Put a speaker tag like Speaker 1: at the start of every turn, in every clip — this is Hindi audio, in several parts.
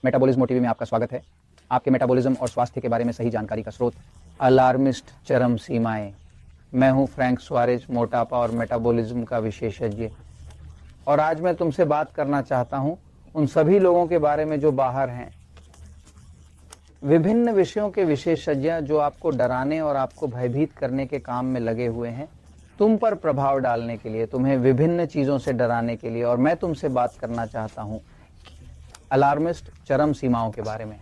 Speaker 1: मेटाबॉलिज्म टीवी में आपका स्वागत है। आपके मेटाबॉलिज्म और स्वास्थ्य के बारे में सही जानकारी का स्रोत, अलार्मिस्ट चरम सीमाएं। मैं हूं फ्रैंक सुआरेज, मोटापा और मेटाबॉलिज्म का विशेषज्ञ। और आज मैं तुमसे बात करना चाहता हूं उन सभी लोगों के बारे में जो बाहर हैं, विभिन्न विषयों के विशेषज्ञ जो आपको डराने और आपको भयभीत करने के काम में लगे हुए हैं, तुम पर प्रभाव डालने के लिए, तुम्हें विभिन्न चीजों से डराने के लिए। और मैं तुमसे बात करना चाहता हूं अलार्मिस्ट चरम सीमाओं के बारे में।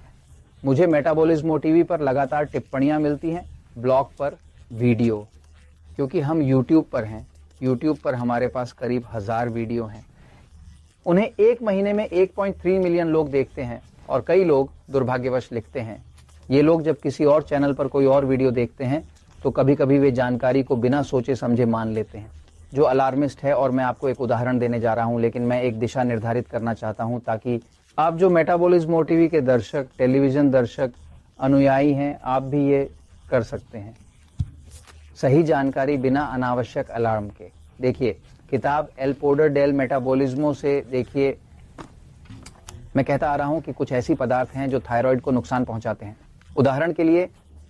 Speaker 1: मुझे मेटाबॉलिज्म टीवी पर लगातार टिप्पणियां मिलती हैं, ब्लॉग पर, वीडियो, क्योंकि हम यूट्यूब पर हैं। यूट्यूब पर हमारे पास करीब 1000 वीडियो हैं। उन्हें एक महीने में 1.3 मिलियन लोग देखते हैं और कई लोग दुर्भाग्यवश लिखते हैं। ये लोग जब किसी और चैनल पर कोई और वीडियो देखते हैं तो कभी कभी वे जानकारी को बिना सोचे समझे मान लेते हैं, जो अलार्मिस्ट है। और मैं आपको एक उदाहरण देने जा रहा हूं, लेकिन मैं एक दिशा निर्धारित करना चाहता हूं ताकि आप जो मेटाबॉलिज्म टीवी के दर्शक, टेलीविजन दर्शक, अनुयायी हैं, आप भी ये कर सकते हैं। सही जानकारी बिना अनावश्यक अलार्म के। देखिए किताब एल पोडर डेल मेटाबॉलिज्मो से, देखिए मैं कहता आ रहा हूं कि कुछ ऐसी पदार्थ हैं जो थायराइड को नुकसान पहुंचाते हैं। उदाहरण के लिए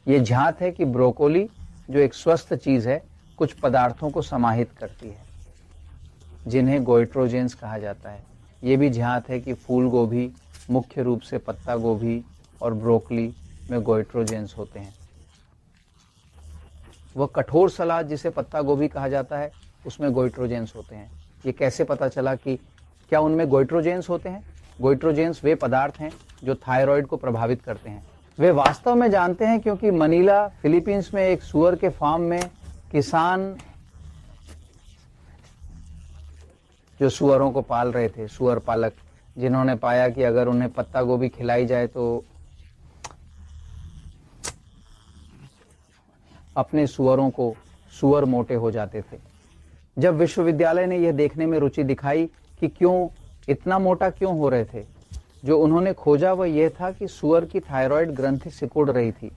Speaker 1: ये झात है कि ब्रोकोली, जो एक स्वस्थ चीज है, कुछ पदार्थों को समाहित करती है जिन्हें गोइट्रोजेंस कहा जाता है। ये भी झात है कि फूल गोभी, मुख्य रूप से पत्ता गोभी और ब्रोकली में गोइट्रोजेंस होते हैं। वह कठोर सलाद जिसे पत्ता गोभी कहा जाता है, उसमें गोइट्रोजेंस होते हैं। ये कैसे पता चला कि क्या उनमें गोइट्रोजेंस होते हैं? गोइट्रोजेंस वे पदार्थ हैं जो थायराइड को प्रभावित करते हैं। वे वास्तव में जानते हैं क्योंकि मनीला, फिलीपींस में एक सुअर के फार्म में किसान जो सुअरों को पाल रहे थे, सुअर पालक, जिन्होंने पाया कि अगर उन्हें पत्ता गोभी खिलाई जाए तो अपने सुअर मोटे हो जाते थे। जब विश्वविद्यालय ने यह देखने में रुचि दिखाई कि क्यों इतना मोटा क्यों हो रहे थे, जो उन्होंने खोजा वह यह था कि सुअर की थायराइड ग्रंथि सिकुड़ रही थी।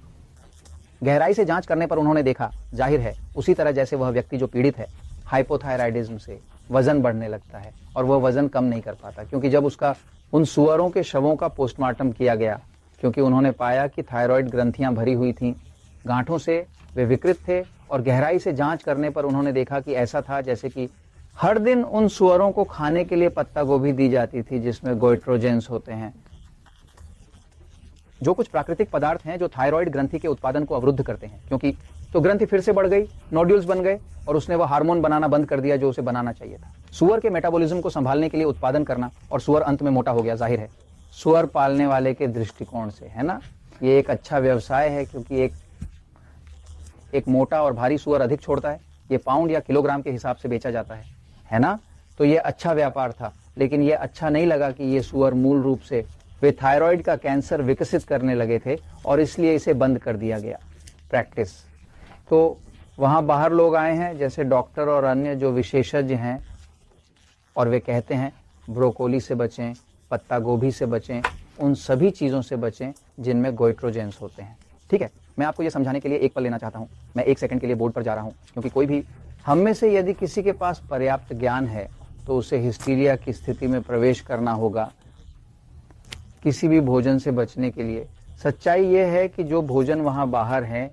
Speaker 1: गहराई से जांच करने पर उन्होंने देखा, जाहिर है उसी तरह जैसे वह व्यक्ति जो पीड़ित है हाइपोथायराइडिज्म से, वजन बढ़ने लगता है और वह वजन कम नहीं कर पाता, क्योंकि जब उसका उन सुअरों के शवों का पोस्टमार्टम किया गया, क्योंकि उन्होंने पाया कि थायराइड ग्रंथियां भरी हुई थीं, गांठों से वे विकृत थे। और गहराई से जांच करने पर उन्होंने देखा कि ऐसा था जैसे कि हर दिन उन सुअरों को खाने के लिए पत्ता गोभी दी जाती थी जिसमें गोइट्रोजेंस होते हैं, जो कुछ प्राकृतिक पदार्थ हैं जो थायराइड ग्रंथि के उत्पादन को अवरुद्ध करते हैं। क्योंकि तो ग्रंथि फिर से बढ़ गई, नोड्यूल्स बन गए और उसने वह हार्मोन बनाना बंद कर दिया जो उसे बनाना चाहिए था। सुअर के मेटाबॉलिज्म को संभालने के लिए उत्पादन करना, और सुअर अंत में मोटा हो गया। जाहिर है सुअर पालने वाले के दृष्टिकोण से, है ना, ये एक अच्छा व्यवसाय है, क्योंकि एक मोटा और भारी सुअर अधिक छोड़ता है। ये पाउंड या किलोग्राम के हिसाब से बेचा जाता है ना। तो ये अच्छा व्यापार था, लेकिन ये अच्छा नहीं लगा कि ये सुअर मूल रूप से वे थायराइड का कैंसर विकसित करने लगे थे और इसलिए इसे बंद कर दिया गया प्रैक्टिस। तो वहाँ बाहर लोग आए हैं जैसे डॉक्टर और अन्य जो विशेषज्ञ हैं, और वे कहते हैं ब्रोकोली से बचें, पत्ता गोभी से बचें, उन सभी चीज़ों से बचें जिनमें गोइट्रोजेंस होते हैं। ठीक है, मैं आपको ये समझाने के लिए एक पल लेना चाहता हूँ। मैं 1 सेकंड के लिए बोर्ड पर जा रहा हूँ, क्योंकि कोई भी हम में से यदि किसी के पास पर्याप्त ज्ञान है तो उसे हिस्टीरिया की स्थिति में प्रवेश करना होगा किसी भी भोजन से बचने के लिए। सच्चाई यह है कि जो भोजन वहाँ बाहर है,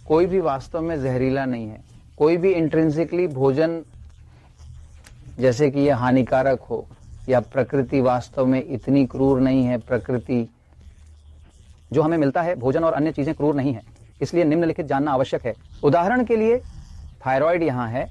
Speaker 1: कोई भी वास्तव में जहरीला नहीं है। कोई भी इंट्रिंसिकली भोजन जैसे कि यह हानिकारक हो, या प्रकृति वास्तव में इतनी क्रूर नहीं है। प्रकृति जो हमें मिलता है, भोजन और अन्य चीजें क्रूर नहीं है, इसलिए निम्नलिखित जानना आवश्यक है। उदाहरण के लिए थायराइड यहाँ है,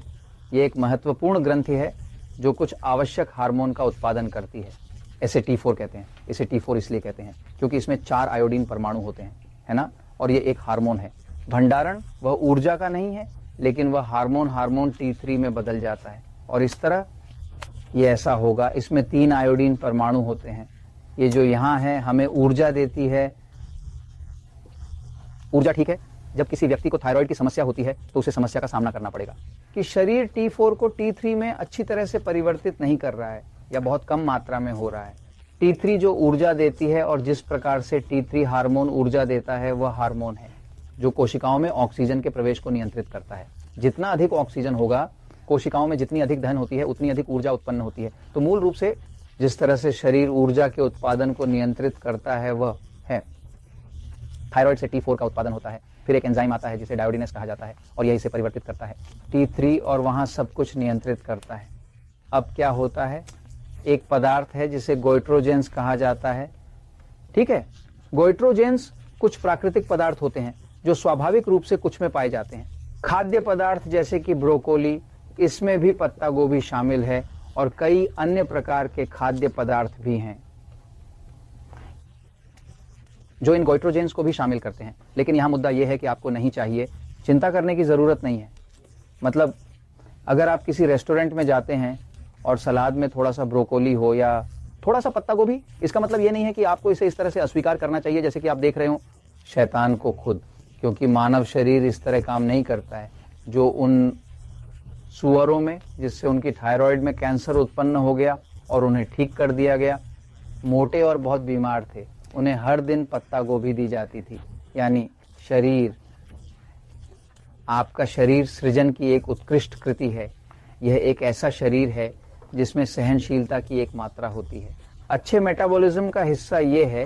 Speaker 1: ये एक महत्वपूर्ण ग्रंथि है जो कुछ आवश्यक हार्मोन का उत्पादन करती है। इसे T4 कहते हैं। इसे T4 इसलिए कहते हैं क्योंकि इसमें 4 आयोडीन परमाणु होते हैं, है ना, और ये एक हार्मोन है। भंडारण वह ऊर्जा का नहीं है, लेकिन वह हार्मोन T3 में बदल जाता है, और इस तरह ये ऐसा होगा। इसमें 3 आयोडीन परमाणु होते हैं। ये जो यहाँ है हमें ऊर्जा देती है। ऊर्जा, ठीक है, जब किसी व्यक्ति को थायराइड की समस्या होती है तो उसे समस्या का सामना करना पड़ेगा कि शरीर T4 को T3 में अच्छी तरह से परिवर्तित नहीं कर रहा है, या बहुत कम मात्रा में हो रहा है। T3 जो ऊर्जा देती है, और जिस प्रकार से T3 हार्मोन ऊर्जा देता है, वह हार्मोन है जो कोशिकाओं में ऑक्सीजन के प्रवेश को नियंत्रित करता है। जितना अधिक ऑक्सीजन होगा, कोशिकाओं में जितनी अधिक दहन होती है, उतनी अधिक ऊर्जा उत्पन्न होती है। तो मूल रूप से जिस तरह से शरीर ऊर्जा के उत्पादन को नियंत्रित करता है वह है थायराइड से T4 का उत्पादन होता है, फिर एक एंजाइम आता है जिसे डायोडिनेस कहा जाता है और यह इसे परिवर्तित करता है T3 और वहां सब कुछ नियंत्रित करता है। अब क्या होता है, एक पदार्थ है जिसे गोइट्रोजेंस कहा जाता है। ठीक है, गोइट्रोजेंस कुछ प्राकृतिक पदार्थ होते हैं जो स्वाभाविक रूप से कुछ में पाए जाते हैं। खाद्य पदार्थ जैसे कि ब्रोकोली, इसमें भी पत्ता गोभी शामिल है और कई अन्य प्रकार के खाद्य पदार्थ भी हैं जो इन गोइट्रोजेंस को भी शामिल करते हैं। लेकिन यहां मुद्दा यह है कि आपको नहीं चाहिए, चिंता करने की जरूरत नहीं है। मतलब अगर आप किसी रेस्टोरेंट में जाते हैं और सलाद में थोड़ा सा ब्रोकोली हो या थोड़ा सा पत्ता गोभी, इसका मतलब यह नहीं है कि आपको इसे इस तरह से अस्वीकार करना चाहिए जैसे कि आप देख रहे हो शैतान को खुद, क्योंकि मानव शरीर इस तरह काम नहीं करता है। जो उन सुअरों में जिससे उनकी थायराइड में कैंसर उत्पन्न हो गया और उन्हें ठीक कर दिया गया, मोटे और बहुत बीमार थे, उन्हें हर दिन पत्ता गोभी दी जाती थी। यानी शरीर, आपका शरीर सृजन की एक उत्कृष्ट कृति है। यह एक ऐसा शरीर है जिसमें सहनशीलता की एक मात्रा होती है। अच्छे मेटाबॉलिज्म का हिस्सा यह है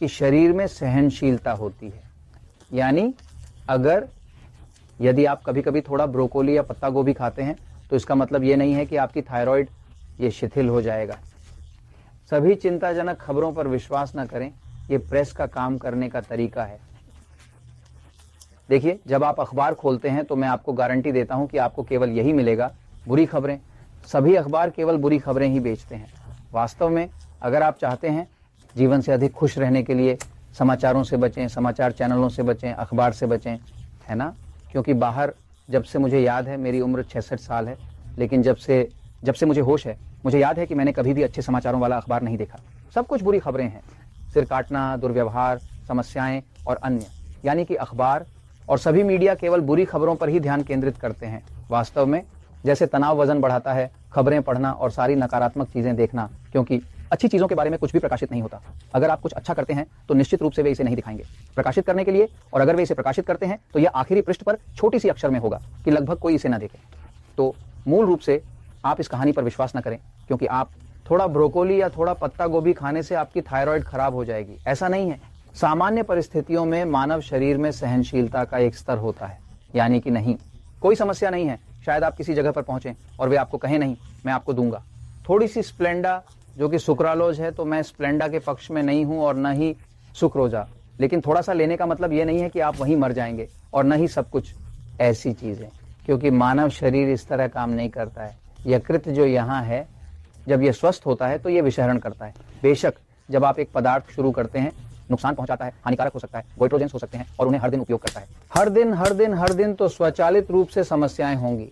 Speaker 1: कि शरीर में सहनशीलता होती है। यानी यदि आप कभी कभी थोड़ा ब्रोकोली या पत्ता गोभी खाते हैं तो इसका मतलब ये नहीं है कि आपकी थायराइड ये शिथिल हो जाएगा। सभी चिंताजनक खबरों पर विश्वास न करें, ये प्रेस का काम करने का तरीका है। देखिए, जब आप अखबार खोलते हैं तो मैं आपको गारंटी देता हूं कि आपको केवल यही मिलेगा, बुरी खबरें। सभी अखबार केवल बुरी खबरें ही बेचते हैं। वास्तव में अगर आप चाहते हैं जीवन से अधिक खुश रहने के लिए, समाचारों से बचें, समाचार चैनलों से बचें, अखबार से बचें, है ना। क्योंकि बाहर, जब से मुझे याद है, मेरी उम्र 66 साल है, लेकिन जब से मुझे होश है, मुझे याद है कि मैंने कभी भी अच्छे समाचारों वाला अखबार नहीं देखा। सब कुछ बुरी खबरें हैं, सिर काटना, दुर्व्यवहार, समस्याएं और अन्य। यानी कि अखबार और सभी मीडिया केवल बुरी खबरों पर ही ध्यान केंद्रित करते हैं। वास्तव में जैसे तनाव वजन बढ़ाता है, खबरें पढ़ना और सारी नकारात्मक चीजें देखना, क्योंकि अच्छी चीजों के बारे में कुछ भी प्रकाशित नहीं होता। अगर आप कुछ अच्छा करते हैं तो निश्चित रूप से वे इसे नहीं दिखाएंगे प्रकाशित करने के लिए, और अगर वे इसे प्रकाशित करते हैं तो यह आखिरी पृष्ठ पर छोटी सी अक्षर में होगा कि लगभग कोई इसे ना देखे। तो मूल रूप से आप इस कहानी पर विश्वास न करें, क्योंकि आप थोड़ा ब्रोकोली या थोड़ा पत्ता गोभी खाने से आपकी थायराइड खराब हो जाएगी, ऐसा नहीं है। सामान्य परिस्थितियों में मानव शरीर में सहनशीलता का एक स्तर होता है। यानी कि नहीं, कोई समस्या नहीं है। शायद आप किसी जगह पर पहुंचे और वे आपको कहें, नहीं मैं आपको दूंगा थोड़ी सी स्प्लेंडा जो कि सुक्रालोज है, तो मैं स्प्लेंडा के पक्ष में नहीं हूं और न ही सुक्रोजा। लेकिन थोड़ा सा लेने का मतलब यह नहीं है कि आप वहीं मर जाएंगे, और न ही सब कुछ ऐसी चीजें, क्योंकि मानव शरीर इस तरह काम नहीं करता है। यकृत जो यहाँ है, जब यह स्वस्थ होता है तो यह विषहरण करता है। बेशक जब आप एक पदार्थ शुरू करते हैं, नुकसान पहुंचाता है, हानिकारक हो सकता है, गोइट्रोजेंस हो सकते हैं, और उन्हें हर दिन उपयोग करता है। हर दिन तो स्वचालित रूप से समस्याएं होंगी,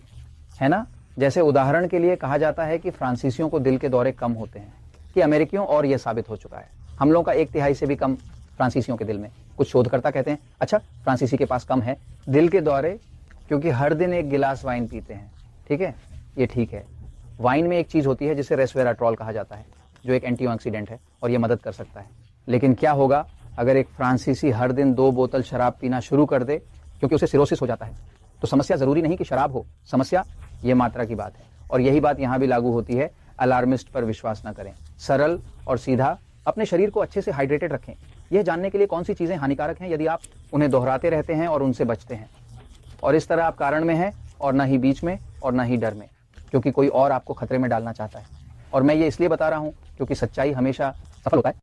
Speaker 1: है ना। जैसे उदाहरण के लिए कहा जाता है कि फ्रांसीसियों को दिल के दौरे कम होते हैं, कि अमेरिकियों, और यह साबित हो चुका है। हम लोगों का 1/3 से भी कम फ्रांसीसियों के दिल में। कुछ शोधकर्ता कहते हैं अच्छा फ्रांसीसी के पास कम है दिल के दौरे, क्योंकि हर दिन एक गिलास वाइन पीते हैं। ठीक है, ये ठीक है। वाइन में एक चीज होती है जिसे रेस्वेराट्रॉल कहा जाता है, जो एक एंटीऑक्सीडेंट है और यह मदद कर सकता है। लेकिन क्या होगा अगर एक फ्रांसीसी हर दिन 2 बोतल शराब पीना शुरू कर दे, क्योंकि उसे सिरोसिस हो जाता है। तो समस्या जरूरी नहीं कि शराब हो, समस्या ये मात्रा की बात है। और यही बात यहां भी लागू होती है। अलार्मिस्ट पर विश्वास न करें, सरल और सीधा अपने शरीर को अच्छे से हाइड्रेटेड रखें, यह जानने के लिए कौन सी चीजें हानिकारक हैं, यदि आप उन्हें दोहराते रहते हैं और उनसे बचते हैं। और इस तरह आप कारण में हैं और न ही बीच में और न ही डर में, क्योंकि कोई और आपको खतरे में डालना चाहता है। और मैं ये इसलिए बता रहा हूं क्योंकि सच्चाई हमेशा सफल होता है।